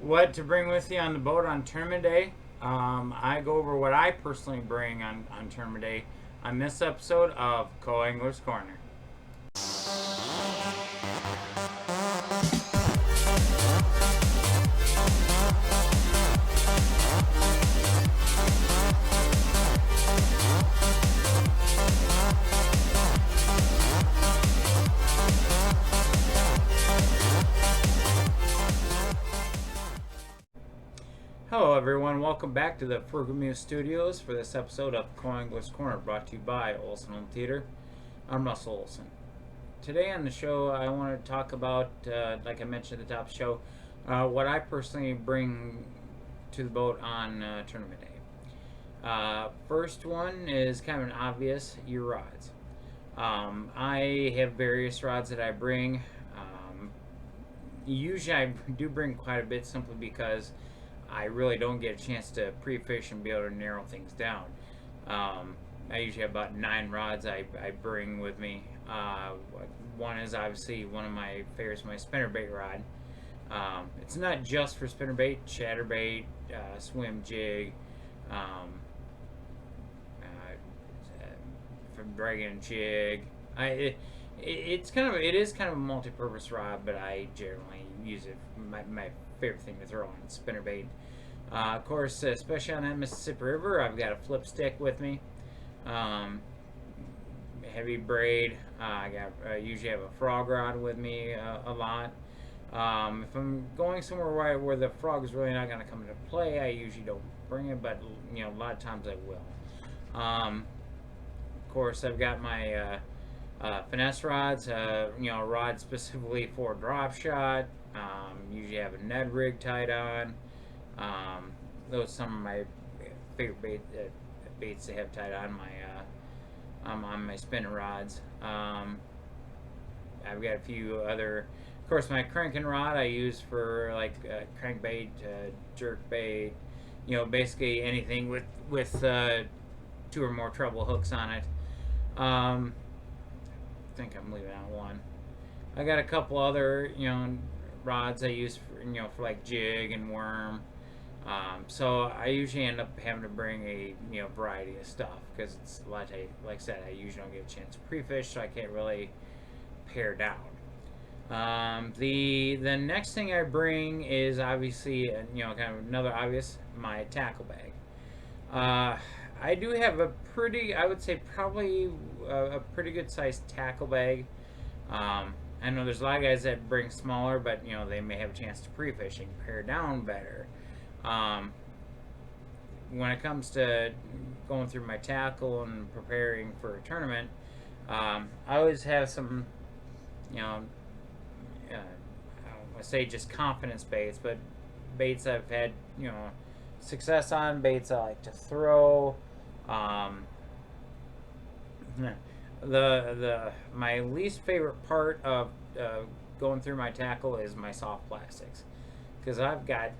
what to bring with you on the boat on tournament day. I go over what I personally bring on tournament day on this episode of Co-Angler's Corner. Hello, everyone. Welcome back to the Frugal Muse Studios for this episode of Co-Angler's Corner, brought to you by Olson Home Theater. I'm Russell Olson. Today on the show, I want to talk about, like I mentioned at the top of the show, what I personally bring to the boat on tournament day. First one is kind of an obvious, your rods. I have various rods that I bring. Usually I do bring quite a bit simply because I really don't get a chance to pre-fish and be able to narrow things down. I usually have about 9 rods I bring with me. One is obviously one of my favorites, my spinnerbait rod. It's not just for spinnerbait, chatterbait, swim jig, um, from dragon jig. It is kind of a multi-purpose rod, but I generally use it. My favorite thing to throw on spinnerbait. Of course, especially on that Mississippi River, I've got a flip stick with me. Um, Heavy braid. I usually have a frog rod with me a lot. If I'm going somewhere where the frog is really not going to come into play, I usually don't bring it, but a lot of times I will. Of course, I've got my finesse rods. A rod specifically for drop shot. Usually have a Ned rig tied on. Those are some of my favorite baits to have tied on my spinning rods. I've got a few other. Of course, my cranking rod I use for like crankbait, jerk bait. Basically anything with 2 or more treble hooks on it. I think I'm leaving out one. I got a couple other rods I use for like jig and worm. So I usually end up having to bring a variety of stuff because it's a lot. Like I said, I usually don't get a chance to pre-fish, so I can't really pare down. The next thing I bring is obviously kind of another obvious, my tackle bag. I do have a pretty, I would say probably a pretty good sized tackle bag. I know there's a lot of guys that bring smaller, but they may have a chance to pre-fish and pare down better. When it comes to going through my tackle and preparing for a tournament, I always have some, I don't want to say just confidence baits, but baits I've had, success on, baits I like to throw. Um, the my least favorite part of going through my tackle is my soft plastics, because I've got,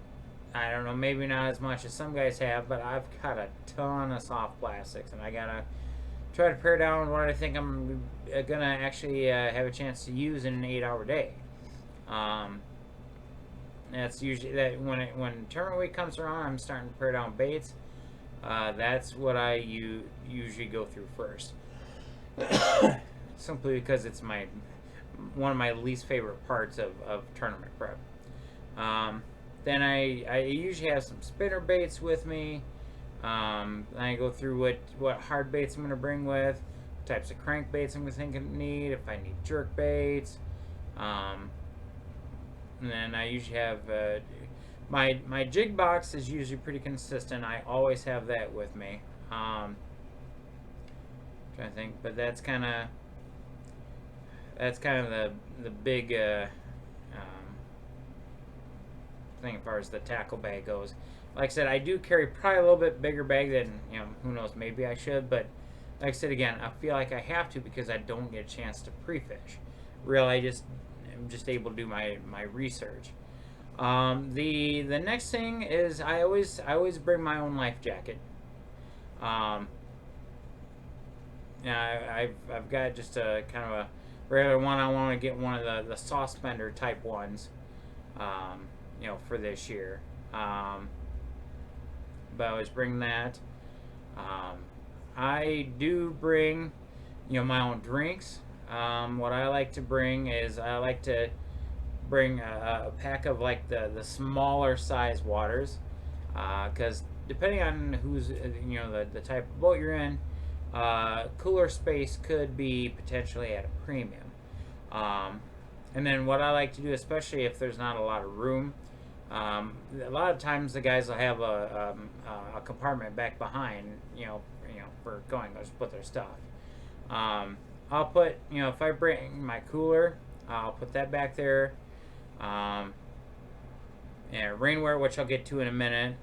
I don't know, maybe not as much as some guys have, but I've got a ton of soft plastics, and I gotta try to pare down what I think I'm gonna actually have a chance to use in an 8-hour day. Um, that's usually that when tournament week comes around, I'm starting to pare down baits. That's what I usually go through first, simply because it's one of my least favorite parts of tournament prep. Then I usually have some spinner baits with me. I go through what hard baits I'm going to bring with, types of crankbaits I'm going to need, if I need jerk baits. And then I usually have my jig box is usually pretty consistent. I always have that with me. Trying to think, but that's kind of the big thing as far as the tackle bag goes. Like I said, I do carry probably a little bit bigger bag than who knows, maybe I should, but like I said again, I feel like I have to because I don't get a chance to pre-fish. Really, I'm just able to do my research. The next thing is I always bring my own life jacket. Um, yeah, I've got just a kind of a regular one. I want to get one of the sauce bender type ones. Um, for this year. But I always bring that. Um, I do bring, my own drinks. What I like to bring is I like to bring a pack of like the smaller size waters, because depending on who's the type of boat you're in, cooler space could be potentially at a premium. Um, and then what I like to do, especially if there's not a lot of room, a lot of times the guys will have a compartment back behind, for going to put their stuff. I'll put, if I bring my cooler, I'll put that back there. Um, and rainwear, which I'll get to in a minute.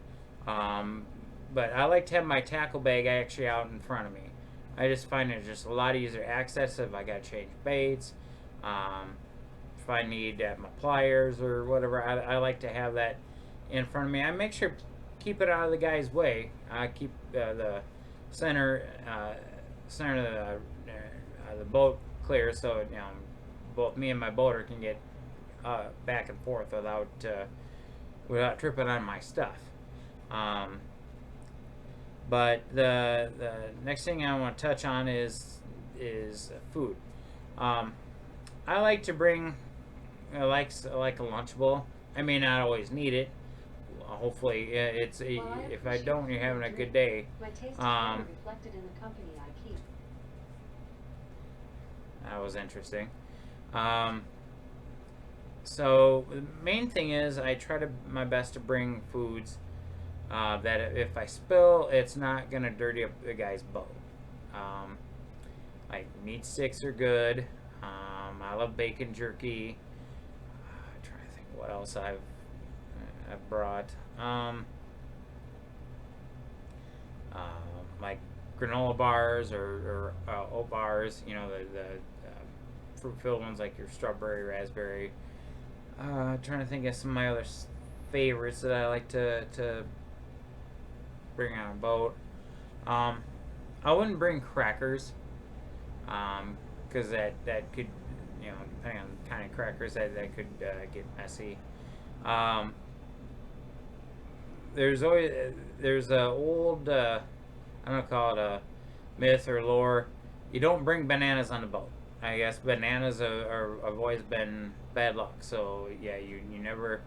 Um, but I like to have my tackle bag actually out in front of me. I just find it just a lot easier access if I got to change baits. Um, if I need my pliers or whatever, I like to have that in front of me. I make sure keep it out of the guy's way. I keep the center of the boat clear, so both me and my boater can get back and forth without tripping on my stuff. But the next thing I want to touch on is food. I like to bring like a Lunchable. I may not always need it. Hopefully, if I don't, you're having a good day. My taste is better reflected in the company I keep. That was interesting. So the main thing is I try my best to bring foods that if I spill, it's not gonna dirty up the guy's boat. Like meat sticks are good. I love bacon jerky. I'm trying to think what else I've brought. Like granola bars or oat bars. The fruit-filled ones like your strawberry, raspberry. Trying to think of some of my other favorites that I like to bring on a boat. I wouldn't bring crackers, because that could, depending on the kind of crackers, that could get messy. There's a old I don't call it a myth or lore. You don't bring bananas on the boat. I guess bananas have always been bad luck. So yeah, you never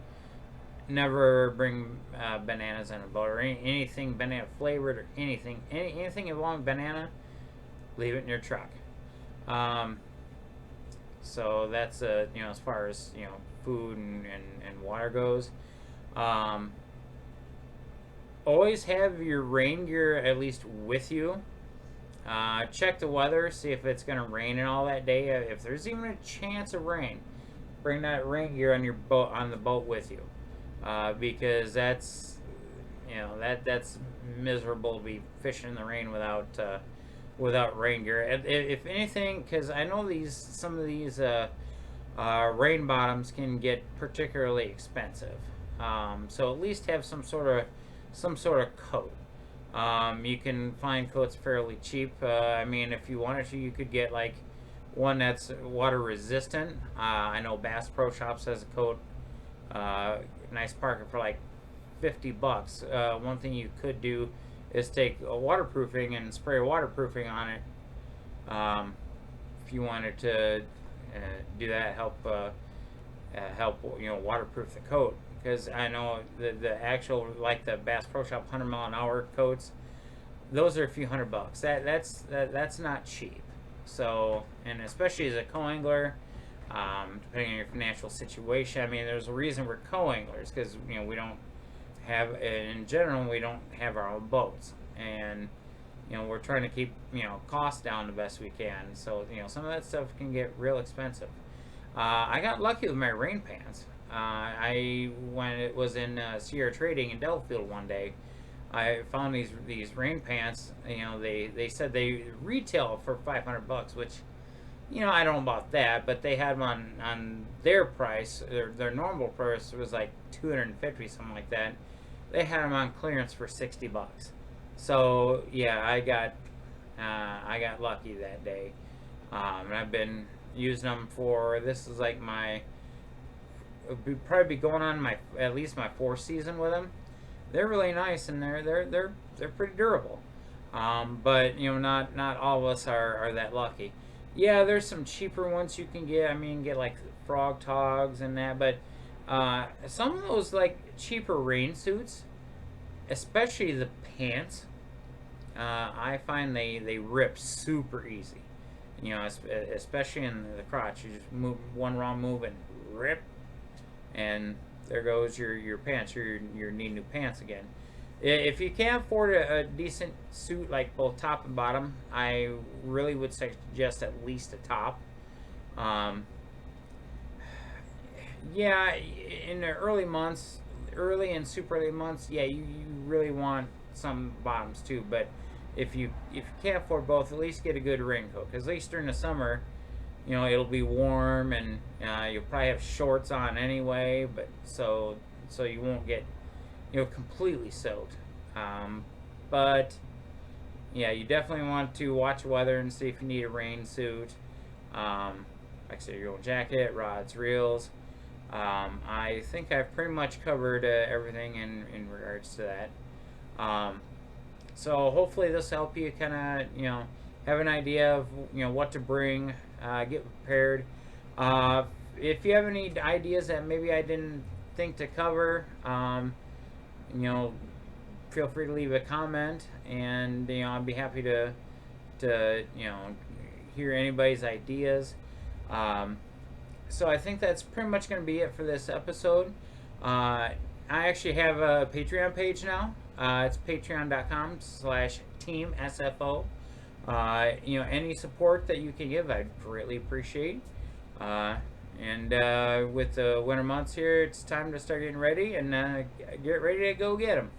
bring bananas on a boat or anything banana flavored or anything along banana. Leave it in your truck. So that's as far as food and water goes. Always have your rain gear at least with you. Check the weather, see if it's going to rain and all that day. If there's even a chance of rain, bring that rain gear on the boat with you, because that's miserable to be fishing in the rain without rain gear. If anything, because I know some of these rain bottoms can get particularly expensive, so at least have some sort of coat. You can find coats fairly cheap. I mean, if you wanted to, you could get like one that's water resistant. I know Bass Pro Shops has a coat, nice parka for like $50. One thing you could do is take a waterproofing and spray waterproofing on it. If you wanted to do that, help waterproof the coat. Because I know the actual, like the Bass Pro Shop 100 mile an hour coats, those are a few $100. That's not cheap. So, and especially as a co-angler, depending on your financial situation, I mean, there's a reason we're co-anglers, because we don't have, in general, we don't have our own boats, and we're trying to keep costs down the best we can. So some of that stuff can get real expensive. I got lucky with my rain pants. When it was in Sierra Trading in Delafield one day, I found these rain pants. They said they retail for $500, which I don't know about that, but they had them on their price. Their normal price was like $250, something like that. They had them on clearance for $60. So yeah, I got lucky that day, and I've been using them for, this is like my probably be going on at least my fourth season with them. They're really nice, and they're pretty durable. But not all of us are that lucky. Yeah, there's some cheaper ones you can get. I mean, get like Frog Togs and that, but some of those like cheaper rain suits, especially the pants, I find they rip super easy. Especially in the crotch. You just move one wrong move and rip, and there goes your pants. You need new pants again. If you can't afford a decent suit, like both top and bottom, I really would suggest at least a top. Yeah, in the early and super early months, yeah, you really want some bottoms too. But if you can't afford both, at least get a good raincoat. Because at least during the summer, it'll be warm, and you'll probably have shorts on anyway. But so you won't get completely soaked. But yeah, you definitely want to watch weather and see if you need a rain suit. Like I said, your own jacket, rods, reels. I think I've pretty much covered everything in regards to that. So hopefully this will help you kind of have an idea of what to bring, get prepared. If you have any ideas that maybe I didn't think to cover, feel free to leave a comment, and I'd be happy to hear anybody's ideas. So I think that's pretty much going to be it for this episode. I actually have a Patreon page now. It's patreon.com/teamsfo. Any support that you can give, I'd greatly appreciate. And with the winter months here, it's time to start getting ready and get ready to go get them.